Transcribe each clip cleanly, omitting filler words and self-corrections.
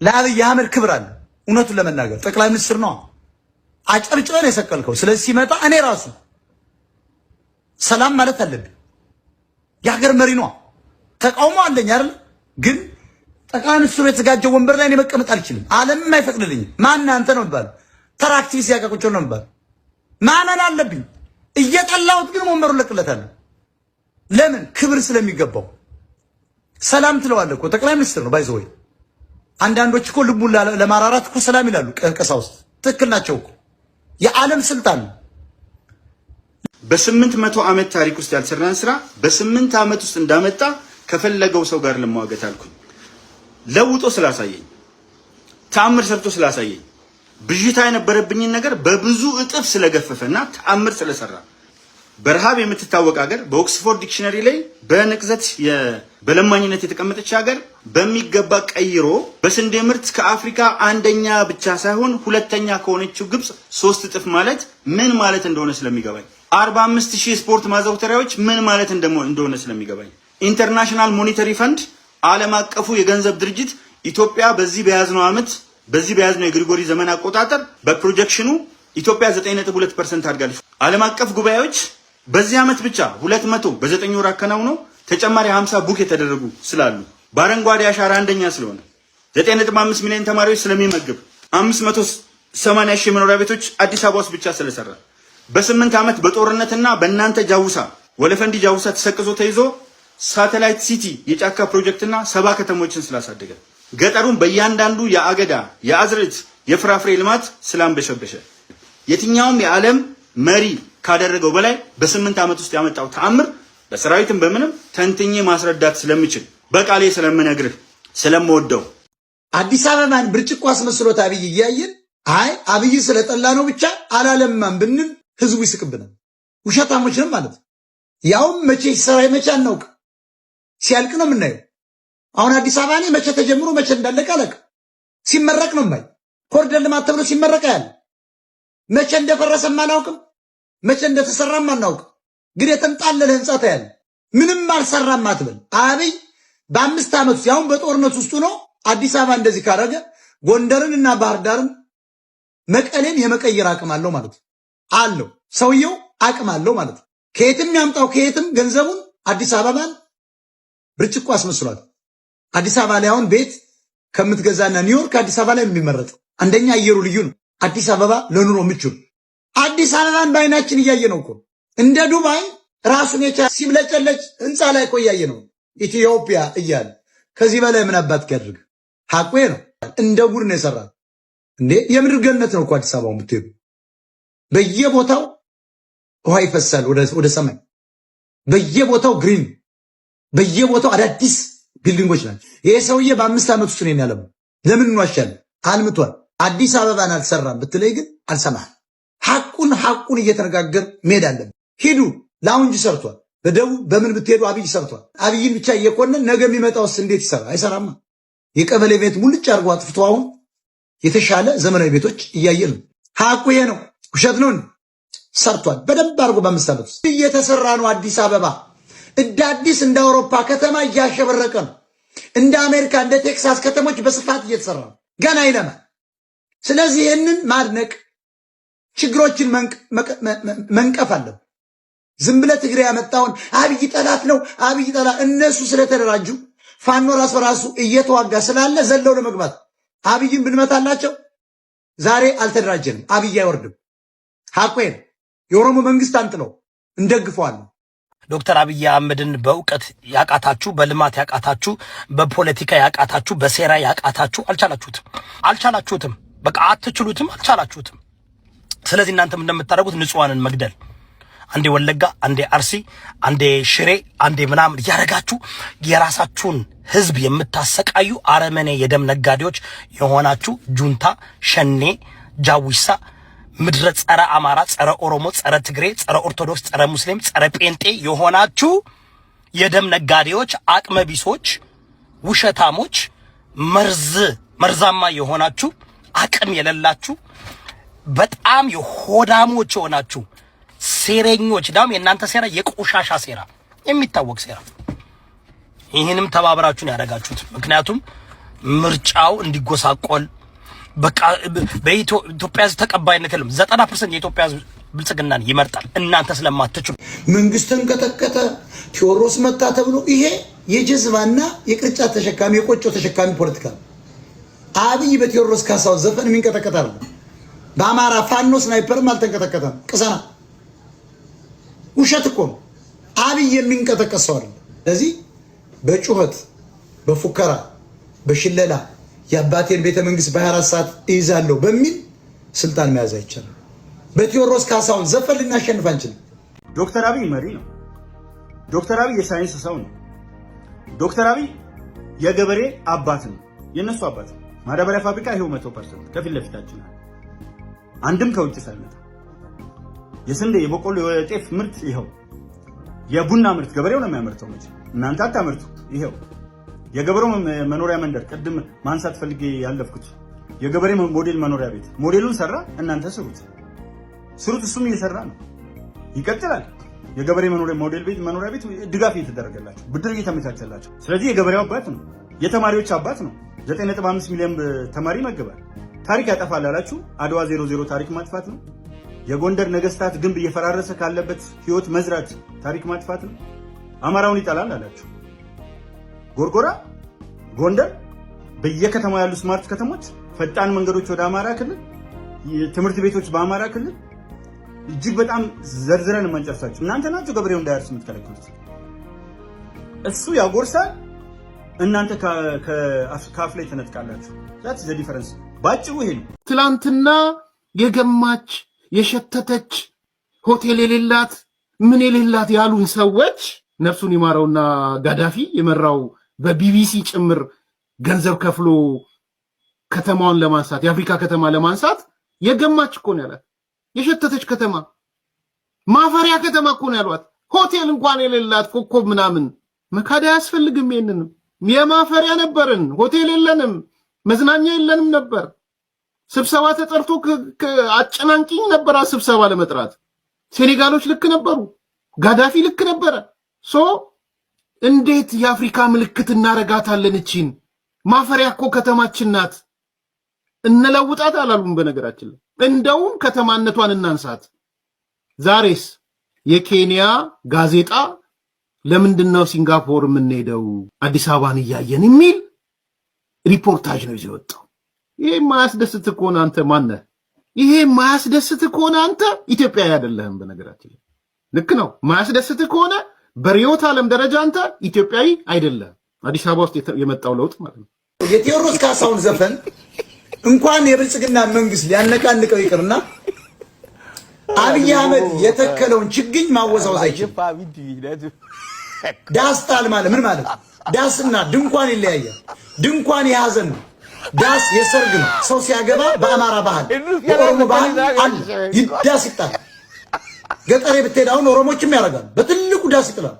ለአብይ አህመድ ክብር አለ። እውነቱን ለመናገር ጠቅላይ ሚኒስትር ነው አጨብጭበን የሰቀልከው። ስለዚህ ሲመጣ እኔ ራሱ ሰላም ማለት አለብኝ። የሀገር መሪ ነው። ተቃውሞ አለኝ አይደል? ግን ጠቅላይ ሚኒስትሩ የተዘጋጀው ወንበር ላይ እኔ መቀመጥ አልችልም። ዓለምም አይፈቅድልኝም። ማን አንተ ነው ባል ተራክቲቪስት ያቀቁጭ ነው ባል ማመን አለብኝ። እየጠላሁት ግን ወንበሩን ለቅለታለሁ። ለምን? ክብር ስለሚገባው። ሰላም ትለዋለህ እኮ ጠቅላይ ሚኒስትር ነው ባይዘው። አንዳንዶች እኮ ልቡን ለማራራት እኮ ሰላም ይላሉ ቀሳውስት። ትክክል ናቸው እኮ የዓለም ስልጣን ነው። በ800 ዓመት ታሪክ ውስጥ ያልሰራን ስራ በ8 ዓመት ውስጥ እንዳመጣ ከፈለገው ሰው ጋር ለማዋገት አልኩኝ። ለውጦ ስላሳየኝ፣ ተአምር ሰርቶ ስላሳየኝ፣ ብዥታ የነበረብኝን ነገር በብዙ እጥፍ ስለገፈፈና ተአምር ስለሰራ በረሃብ የምትታወቅ ሀገር በኦክስፎርድ ዲክሽነሪ ላይ በንቅዘት በለማኝነት የተቀመጠች ሀገር በሚገባ ቀይሮ በስንዴ ምርት ከአፍሪካ አንደኛ ብቻ ሳይሆን ሁለተኛ ከሆነችው ግብጽ 3 እጥፍ ማለት ምን ማለት እንደሆነ ስለሚገባኝ 45000 ስፖርት ማዘውተሪያዎች ምን ማለት እንደሆነ ስለሚገባኝ ኢንተርናሽናል ሞኔታሪ ፈንድ ዓለም አቀፉ የገንዘብ ድርጅት ኢትዮጵያ በዚህ በያዝነው የግሪጎሪ ዘመን አቆጣጠር በፕሮጀክሽኑ ኢትዮጵያ 9.2% አድጋለች። ዓለም አቀፍ ጉባኤዎች በዚህ ዓመት ብቻ 200 በ9 ወር አከናውነው ተጨማሪ 50 ቡክ የተደረጉ ስላሉ በአረንጓዴ አሻራ አንደኛ ስለሆነ 9.5 ሚሊዮን ተማሪዎች ስለሚመግብ 580 ሺህ መኖሪያ ቤቶች አዲስ አበባ ውስጥ ብቻ ስለሰራ በ8 ዓመት በጦርነትና በእናንተ ጃውሳ ወለፈንዲ ጃውሳ ተሰቅዞ ተይዞ ሳተላይት ሲቲ የጫካ ፕሮጀክትና 70 ከተሞችን ስላሳደገ ገጠሩን በእያንዳንዱ የአገዳ የአዝርዕት የፍራፍሬ ልማት ስላንበሸበሸ የትኛውም የዓለም መሪ ካደረገው በላይ በ8 ዓመት ውስጥ ያመጣው ተአምር በሰራዊትም በምንም ተንትኜ ማስረዳት ስለምችል በቃሌ ስለምነግርህ ስለምወደው አዲስ አበባን ብርጭቆ አስመስሎት አብይ እያየን አይ አብይ ስለጠላ ነው ብቻ አላለማም ብንል ህዝቡ ይስቅብናል። ውሸታሞችንም ማለት ያውም መቼ ይሰራ መቼ አናውቅ ሲያልቅ ነው የምናየው። አሁን አዲስ አበባ ላይ መቼ ተጀምሮ መቼ እንዳለቀ አለቀ። ሲመረቅ ነው ማይ ኮሪደር ልማት ተብሎ ሲመረቅ ያለ መቼ እንደፈረሰም አናውቅም፣ መቼ እንደተሰራም አናውቅም። ግን የተንጣለለ ህንጻ ታያለ። ምንም አልሰራም አትበል። አብይ በ5 ዓመት ውስጥ ያውም በጦርነት ውስጥ ነው አዲስ አበባ እንደዚህ ካረገ ጎንደርን እና ባህር ዳርን መቀሌን የመቀየር አቅም አለው ማለት አለው። ሰውየው አቅም አለው ማለት ከየትም ያምጣው ከየትም ገንዘቡን አዲስ አበባን ብርጭቆ አስመስሏል። አዲስ አበባ ላይ አሁን ቤት ከምትገዛና ኒውዮርክ አዲስ አበባ ላይ የሚመረጥ አንደኛ አየሩ ልዩ ነው። አዲስ አበባ ለኑሮ ምቹ ነው። አዲስ አበባን በአይናችን እያየ ነው እኮ እንደ ዱባይ ራሱን የቻለ ሲብለጨለጭ ህንፃ ላይ እኮ እያየ ነው ኢትዮጵያ እያለ። ከዚህ በላይ ምን አባት ያድርግ? ሐቁ ነው። እንደ ጉድ ነው የሰራ እንዴ! የምድር ገነት ነው እኮ አዲስ አበባው የምትሄዱ በየቦታው ውሃ ይፈሳል ወደ ሰማይ። በየቦታው ግሪን፣ በየቦታው አዳዲስ ቢልዲንጎች ናቸው። ይሄ ሰውዬ በ5 ዓመት ውስጥ ነው ያለው። ለምን እንዋሻለን? አልምቷል። አዲስ አበባን አልሰራም ብትለይ ግን አልሰማህም። ሐቁን እየተነጋገር መሄድ አለብን። ሂዱ። ላውንጅ ሰርቷል። በደቡብ በምን ብትሄዱ አብይ ሰርቷል። አብይን ብቻ እየኮነን ነገ የሚመጣውስ እንዴት ይሰራ? አይሰራማ። የቀበሌ ቤት ሙልጭ አድርጎ አጥፍቶ አሁን የተሻለ ዘመናዊ ቤቶች እያየን ነው። ሐቁ ይሄ ነው። ውሸት ነው። ሰርቷል በደንብ አድርጎ በ5 ዓመት ውስጥ እየተሰራ ነው። አዲስ አበባ እንደ አዲስ እንደ አውሮፓ ከተማ እያሸበረቀ ነው። እንደ አሜሪካ እንደ ቴክሳስ ከተሞች በስፋት እየተሰራ ነው። ገና ይለማል። ስለዚህ ይህንን ማድነቅ ችግሮችን መንቀፍ አለብን። ዝም ብለህ ትግሬ ያመጣውን አብይ ጠላት ነው አብይ ጠላት እነሱ ስለተደራጁ ፋኖ ራሱ እየተዋጋ ስላለ ዘለው ለመግባት አብይን ብንመታላቸው ዛሬ አልተደራጀንም። አብይ አይወርድም። ሐቁን የኦሮሞ መንግስት አንጥለው እንደግፈዋለን። ዶክተር አብይ አህመድን በእውቀት ያቃታችሁ፣ በልማት ያቃታችሁ፣ በፖለቲካ ያቃታችሁ፣ በሴራ ያቃታችሁ አልቻላችሁትም። በቃ አትችሉትም፣ አልቻላችሁትም። ስለዚህ እናንተም እንደምታደርጉት ንጹሃንን መግደል፣ አንዴ ወለጋ፣ አንዴ አርሲ፣ አንዴ ሽሬ፣ አንዴ ምናምን ያረጋችሁ የራሳችሁን ህዝብ የምታሰቃዩ አረመኔ የደም ነጋዴዎች የሆናችሁ ጁንታ፣ ሸኔ፣ ጃዊሳ፣ ምድረ ጸረ አማራ፣ ጸረ ኦሮሞ፣ ጸረ ትግሬ፣ ጸረ ኦርቶዶክስ፣ ጸረ ሙስሊም፣ ጸረ ጴንጤ የሆናችሁ የደም ነጋዴዎች፣ አቅመቢሶች፣ ውሸታሞች፣ መርዛማ የሆናችሁ አቅም የሌላችሁ በጣም የሆዳሞች የሆናችሁ ሴረኞች፣ ዳም የእናንተ ሴራ የቆሻሻ ሴራ፣ የሚታወቅ ሴራ። ይህንም ተባብራችሁን ያደረጋችሁት። ምክንያቱም ምርጫው እንዲጎሳቆል በቃ በኢትዮጵያ ተቀባይነት የለም። 90% የኢትዮጵያ ብልጽግናን ይመርጣል። እናንተ ስለማትችሉ መንግስትን ከተከተ ቴዎድሮስ መጣ ተብሎ ይሄ የጀዝባና የቅርጫት ተሸካሚ የቆጮ ተሸካሚ ፖለቲካ ነው። አብይ በቴዎድሮስ ካሳው ዘፈን የሚንቀጠቀጣል። በአማራ ፋኖ ስናይፐርም አልተንቀጠቀጠም። ቅሰና ውሸት እኮ ነው። አብይ የሚንቀጠቀጥ ሰው አይደለም። ስለዚህ በጩኸት በፉከራ በሽለላ የአባቴን ቤተ መንግስት በ24 ሰዓት እይዛለሁ በሚል ስልጣን መያዝ አይቻልም። በቴዎድሮስ ካሳውን ዘፈን ልናሸንፍ አንችልም። ዶክተር አብይ መሪ ነው። ዶክተር አብይ የሳይንስ ሰው ነው። ዶክተር አብይ የገበሬ አባት ነው። የነሱ አባት ማዳበሪያ ፋብሪካ ይሄው 100% ከፊት ለፊታችን አንድም ከውጭ ሳይመጣ የስንዴ የበቆሎ የጤፍ ምርት ይሄው የቡና ምርት ገበሬው ነው የሚያመርተው። መቼ እናንተ አታመርቱ። ይሄው የገበሬው መኖሪያ መንደር ቅድም ማንሳት ፈልጌ ያለፍኩት የገበሬ ሞዴል መኖሪያ ቤት ሞዴሉን ሰራ። እናንተ ስሩት። እሱም እየሰራ ነው፣ ይቀጥላል። የገበሬ ሞዴል ቤት መኖሪያ ቤት ድጋፍ እየተደረገላቸው ብድር እየተመቻቸላቸው። ስለዚህ የገበሬው አባት ነው፣ የተማሪዎች አባት ነው። 9.5 ሚሊዮን ተማሪ መገባል። ታሪክ ያጠፋል አላችሁ። አድዋ 00 ታሪክ ማጥፋት ነው። የጎንደር ነገስታት ግንብ እየፈራረሰ ካለበት ህይወት መዝራት ታሪክ ማጥፋት ነው። አማራውን ይጠላል አላችሁ። ጎርጎራ፣ ጎንደር፣ በየከተማው ያሉ ስማርት ከተሞች፣ ፈጣን መንገዶች ወደ አማራ ክልል፣ ትምህርት ቤቶች በአማራ ክልል እጅግ በጣም ዘርዝረን የማንጨርሳችሁ እናንተ ናችሁ። ገበሬው እንዳያርስ የምትከለክሉት እሱ ያጎርሳል፣ እናንተ ከአፍ ላይ ተነጥቃላችሁ። ዛት ዘ ዲፈረንስ ባጭሩ ይሄ ነው። ትላንትና የገማች የሸተተች ሆቴል የሌላት ምን የሌላት ያሉን ሰዎች ነፍሱን ይማረውና ጋዳፊ የመራው በቢቢሲ ጭምር ገንዘብ ከፍሎ ከተማውን ለማንሳት የአፍሪካ ከተማ ለማንሳት የገማች እኮ ነው ያላት። የሸተተች ከተማ ማፈሪያ ከተማ እኮ ነው ያሏት። ሆቴል እንኳን የሌላት ኮከብ ምናምን መካዳ አያስፈልግም። ይሄንንም የማፈሪያ ነበርን። ሆቴል የለንም፣ መዝናኛ የለንም ነበር። ስብሰባ ተጠርቶ አጨናንቂኝ ነበር ስብሰባ ለመጥራት። ሴኔጋሎች ልክ ነበሩ፣ ጋዳፊ ልክ ነበረ። እንዴት የአፍሪካ ምልክት እናረጋታለን? እቺን ማፈሪያ እኮ ከተማችን ናት። እንለውጣት አላሉም። በነገራችን ላይ እንደውም ከተማነቷን እናንሳት። ዛሬስ የኬንያ ጋዜጣ ለምንድነው ሲንጋፖር የምንሄደው አዲስ አበባን እያየን የሚል ሪፖርታጅ ነው ይዞ የወጣው። ይሄ ማያስደስት ከሆነ አንተ ማነህ? ይሄ ማያስደስት ከሆነ አንተ ኢትዮጵያዊ አይደለህም። በነገራችን ላይ ልክ ነው። ማያስደስት ከሆነ በሪዮት ዓለም ደረጃ አንተ ኢትዮጵያዊ አይደለህም። አዲስ አበባ ውስጥ የመጣው ለውጥ ማለት ነው። የቴዎድሮስ ካሳውን ዘፈን እንኳን የብልጽግና መንግስት ሊያነቃንቀው ይቅርና አብይ አህመድ የተከለውን ችግኝ ማወዛወዝ አይችልም። ዳስ ጣል ማለት ምን ማለት ነው? ዳስና ድንኳን ይለያያል። ድንኳን የሐዘን ነው፣ ዳስ የሰርግ ነው። ሰው ሲያገባ በአማራ ባህል በኦሮሞ ባህል አለ ይዳስ ይጣል። ገጠሬ ብትሄድ አሁን ኦሮሞችም ያደርጋሉ፣ በትልቁ ዳስ ይጥላል።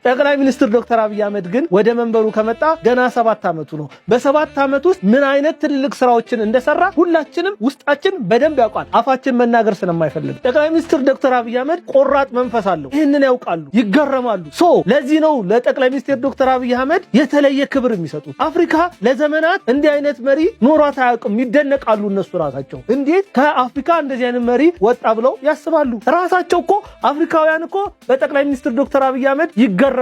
ጠቅላይ ሚኒስትር ዶክተር አብይ አህመድ ግን ወደ መንበሩ ከመጣ ገና 7 ዓመቱ ነው። በ7 ዓመት ውስጥ ምን አይነት ትልልቅ ስራዎችን እንደሰራ ሁላችንም ውስጣችን በደንብ ያውቃል፣ አፋችን መናገር ስለማይፈልግ። ጠቅላይ ሚኒስትር ዶክተር አብይ አህመድ ቆራጥ መንፈስ አለው። ይህንን ያውቃሉ፣ ይገረማሉ። ለዚህ ነው ለጠቅላይ ሚኒስትር ዶክተር አብይ አህመድ የተለየ ክብር የሚሰጡት። አፍሪካ ለዘመናት እንዲህ አይነት መሪ ኖሯት አያውቅም። ይደነቃሉ እነሱ ራሳቸው። እንዴት ከአፍሪካ እንደዚህ አይነት መሪ ወጣ ብለው ያስባሉ። ራሳቸው እኮ አፍሪካውያን እኮ በጠቅላይ ሚኒስትር ዶክተር አብይ አህመድ ይገረማሉ፣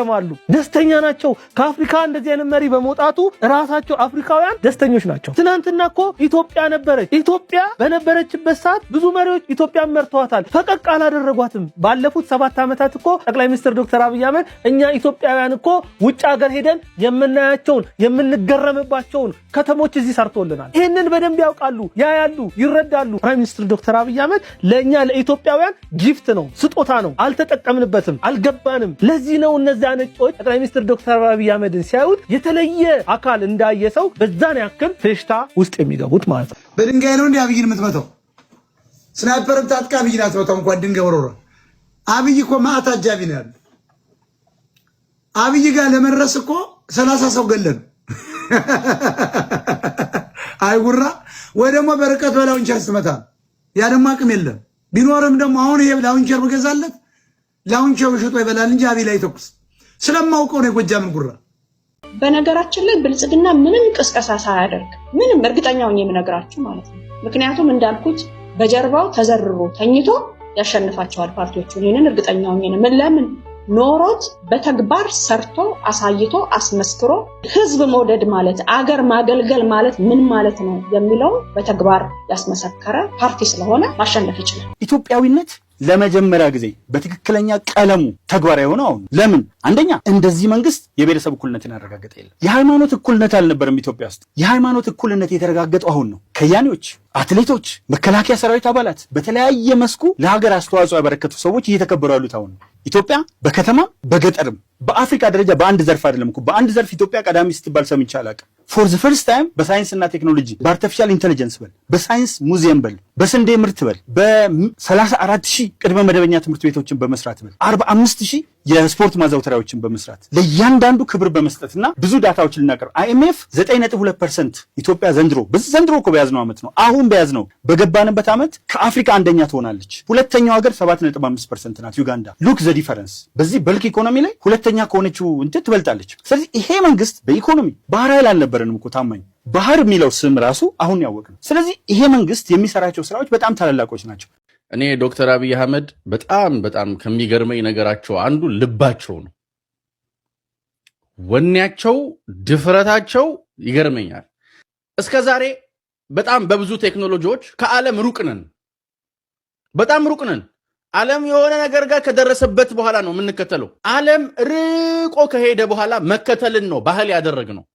ደስተኛ ናቸው። ከአፍሪካ እንደዚህ አይነት መሪ በመውጣቱ ራሳቸው አፍሪካውያን ደስተኞች ናቸው። ትናንትና እኮ ኢትዮጵያ ነበረች። ኢትዮጵያ በነበረችበት ሰዓት ብዙ መሪዎች ኢትዮጵያን መርተዋታል፣ ፈቀቅ አላደረጓትም። ባለፉት 7 ዓመታት እኮ ጠቅላይ ሚኒስትር ዶክተር አብይ አህመድ እኛ ኢትዮጵያውያን እኮ ውጭ ሀገር ሄደን የምናያቸውን የምንገረምባቸውን ከተሞች እዚህ ሰርቶልናል። ይህንን በደንብ ያውቃሉ፣ ያያሉ፣ ይረዳሉ። ጠቅላይ ሚኒስትር ዶክተር አብይ አህመድ ለእኛ ለኢትዮጵያውያን ጊፍት ነው፣ ስጦታ ነው። አልተጠቀምንበትም፣ አልገባንም። ለዚህ ነው እነዚያ ነጮች ጠቅላይ ሚኒስትር ዶክተር አብይ አህመድን ሲያዩት የተለየ አካል እንዳየ ሰው በዛን ያክል ፌሽታ ውስጥ የሚገቡት ማለት ነው። በድንጋይ ነው እንዴ አብይን የምትመታው? ስናይፐርም ታጥቃ አብይን አትመታው። እንኳን ድንጋይ ወረወረ። አብይ እኮ ማዕት አጃቢ ነው ያለው። አብይ ጋር ለመድረስ እኮ 30 ሰው ገለን። አይጉራ ወይ ደግሞ በርቀት በላውንቸር ስትመታ ያ ደግሞ አቅም የለም። ቢኖርም ደግሞ አሁን ይሄ ላውንቸር በገዛለት ላውንቸር ሽጦ ይበላል እንጂ አብይ ላይ ተኩስ ስለማውቀው ነው። የጎጃምን ጉራ በነገራችን ላይ ብልጽግና ምንም ቅስቀሳ ሳያደርግ ምንም እርግጠኛውን የምነግራችሁ ማለት ነው። ምክንያቱም እንዳልኩት በጀርባው ተዘርሮ ተኝቶ ያሸንፋቸዋል ፓርቲዎቹን። ይሄንን እርግጠኛውን ለምን ኖሮት በተግባር ሰርቶ አሳይቶ አስመስክሮ ህዝብ መውደድ ማለት አገር ማገልገል ማለት ምን ማለት ነው የሚለው በተግባር ያስመሰከረ ፓርቲ ስለሆነ ማሸነፍ ይችላል። ኢትዮጵያዊነት ለመጀመሪያ ጊዜ በትክክለኛ ቀለሙ ተግባራዊ ሆነ አሁን። ለምን? አንደኛ እንደዚህ መንግስት የብሔረሰብ እኩልነትን ያረጋገጠ የለም። የሃይማኖት እኩልነት አልነበረም ኢትዮጵያ ውስጥ። የሃይማኖት እኩልነት የተረጋገጠው አሁን ነው። ከያኔዎች፣ አትሌቶች፣ መከላከያ ሰራዊት አባላት፣ በተለያየ መስኩ ለሀገር አስተዋጽኦ ያበረከቱ ሰዎች እየተከበሩ ያሉት አሁን ነው። ኢትዮጵያ በከተማም በገጠርም በአፍሪካ ደረጃ በአንድ ዘርፍ አይደለም እኮ በአንድ ዘርፍ ኢትዮጵያ ቀዳሚ ስትባል ሰምቼ አላውቅም። ፎር ዘ ፈርስት ታይም በሳይንስና ቴክኖሎጂ በአርቲፊሻል ኢንተለጀንስ በል በሳይንስ ሙዚየም በል በስንዴ ምርት በል በ34,000 ቅድመ መደበኛ ትምህርት ቤቶችን በመስራት በል 45,000 የስፖርት ማዘውተሪያዎችን በመስራት ለእያንዳንዱ ክብር በመስጠትና ብዙ ዳታዎችን ልናቀርብ IMF 9.2% ኢትዮጵያ ዘንድሮ እኮ በያዝነው ዓመት ነው አሁን በያዝነው በገባንበት ዓመት ከአፍሪካ አንደኛ ትሆናለች። ሁለተኛው ሀገር 7.5% ናት ዩጋንዳ። ሉክ ዘ ዲፈረንስ። በዚህ በልክ ኢኮኖሚ ላይ ሁለተኛ ከሆነችው እንትን ትበልጣለች። ስለዚህ ይሄ መንግስት በኢኮኖሚ ባህር ኃይል አልነበረንም እኮ ታማኝ ባህር የሚለው ስም ራሱ አሁን ያወቅነው። ስለዚህ ይሄ መንግስት የሚሰራቸው ስራዎች በጣም ታላላቆች ናቸው። እኔ ዶክተር አብይ አህመድ በጣም ከሚገርመኝ ነገራቸው አንዱ ልባቸው ነው። ወኔያቸው፣ ድፍረታቸው ይገርመኛል። እስከዛሬ በጣም በብዙ ቴክኖሎጂዎች ከዓለም ሩቅ ነን፣ በጣም ሩቅ ነን። ዓለም የሆነ ነገር ጋር ከደረሰበት በኋላ ነው የምንከተለው። ዓለም ርቆ ከሄደ በኋላ መከተልን ነው ባህል ያደረግነው።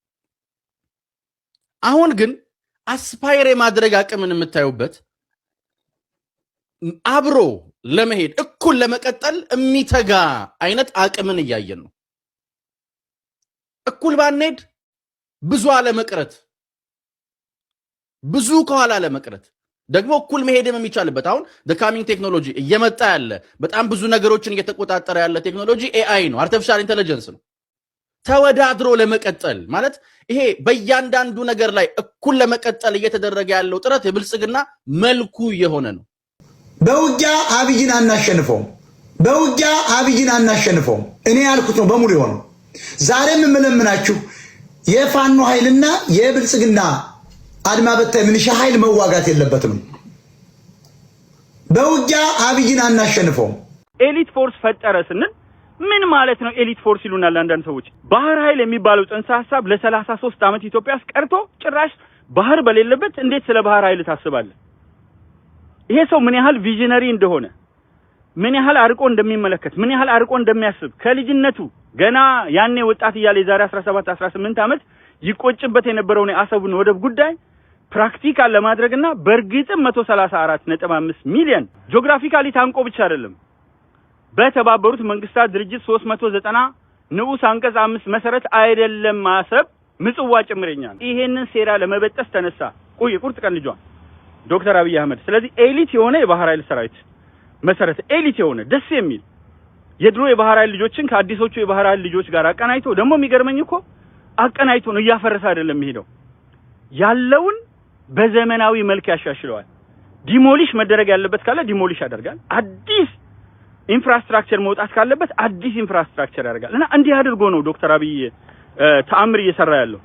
አሁን ግን አስፓይር የማድረግ አቅምን የምታዩበት አብሮ ለመሄድ እኩል ለመቀጠል የሚተጋ አይነት አቅምን እያየን ነው። እኩል ባንሄድ ብዙ አለመቅረት፣ ብዙ ከኋላ አለመቅረት፣ ደግሞ እኩል መሄድም የሚቻልበት አሁን ካሚንግ ቴክኖሎጂ እየመጣ ያለ በጣም ብዙ ነገሮችን እየተቆጣጠረ ያለ ቴክኖሎጂ AI ነው፣ አርቲፊሻል ኢንተለጀንስ ነው። ተወዳድሮ ለመቀጠል ማለት ይሄ በእያንዳንዱ ነገር ላይ እኩል ለመቀጠል እየተደረገ ያለው ጥረት የብልጽግና መልኩ የሆነ ነው። በውጊያ አብይን አናሸንፈውም። በውጊያ አብይን አናሸንፈውም። እኔ ያልኩት ነው በሙሉ የሆነው። ዛሬም የምለምናችሁ የፋኖ ኃይልና የብልጽግና አድማ በታይ ምንሻ ኃይል መዋጋት የለበትም። በውጊያ አብይን አናሸንፈውም። ኤሊት ፎርስ ፈጠረ ስንል ምን ማለት ነው? ኤሊት ፎርስ ይሉናል አንዳንድ ሰዎች። ባህር ኃይል የሚባለው ጽንሰ ሐሳብ ለ33 ዓመት ኢትዮጵያ ውስጥ ቀርቶ ጭራሽ ባህር በሌለበት እንዴት ስለ ባህር ኃይል ታስባለህ? ይሄ ሰው ምን ያህል ቪዥነሪ እንደሆነ፣ ምን ያህል አርቆ እንደሚመለከት፣ ምን ያህል አርቆ እንደሚያስብ ከልጅነቱ ገና ያኔ ወጣት እያለ የዛሬ 17 18 ዓመት ይቆጭበት የነበረውን የአሰቡን ወደብ ጉዳይ ፕራክቲካል ለማድረግና በእርግጥም 134.5 ሚሊዮን ጂኦግራፊካሊ ታንቆ ብቻ አይደለም በተባበሩት መንግስታት ድርጅት 390 ንዑስ አንቀጽ 5 መሰረት አይደለም ማሰብ ምጽዋ ጭምረኛል። ይሄንን ሴራ ለመበጠስ ተነሳ ቁርጥ ቀን ልጇ ዶክተር አብይ አህመድ። ስለዚህ ኤሊት የሆነ የባህር ኃይል ሰራዊት መሰረት ኤሊት የሆነ ደስ የሚል የድሮ የባህር ኃይል ልጆችን ከአዲሶቹ የባህር ኃይል ልጆች ጋር አቀናይቶ ደግሞ የሚገርመኝ እኮ አቀናይቶ ነው እያፈረሰ አይደለም የሚሄደው ያለውን በዘመናዊ መልክ ያሻሽለዋል። ዲሞሊሽ መደረግ ያለበት ካለ ዲሞሊሽ ያደርጋል። አዲስ ኢንፍራስትራክቸር መውጣት ካለበት አዲስ ኢንፍራስትራክቸር ያደርጋል። እና እንዲህ አድርጎ ነው ዶክተር አብይ ተአምር እየሰራ ያለው።